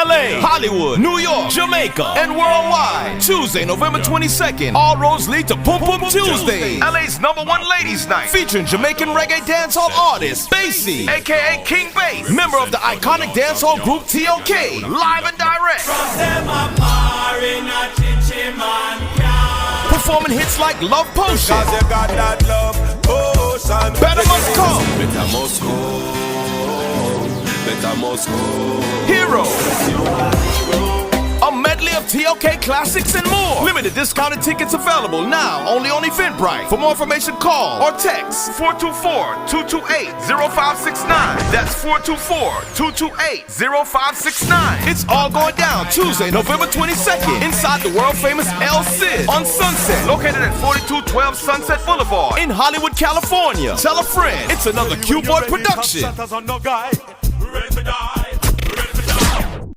LA, Hollywood, New York, Jamaica, and worldwide. Tuesday, November 22nd, all roads lead to Boom Boom Tuesday, LA's #1 ladies night, featuring Jamaican reggae dancehall artist Sexxy, aka King Bass, member of the iconic dancehall group TOK, live and direct. Performing hits like Love Potion, Better Must Come, Hero, a medley of TOK classics and more. Limited discounted tickets available now only on Eventbrite. For more information, call or text 424-228-0569. That's 424-228-0569. It's all going down Tuesday, November 22nd, inside the world famous El Cid on Sunset, located at 4212 Sunset Boulevard in Hollywood, California. Tell a friend, it's another Q-Boy production.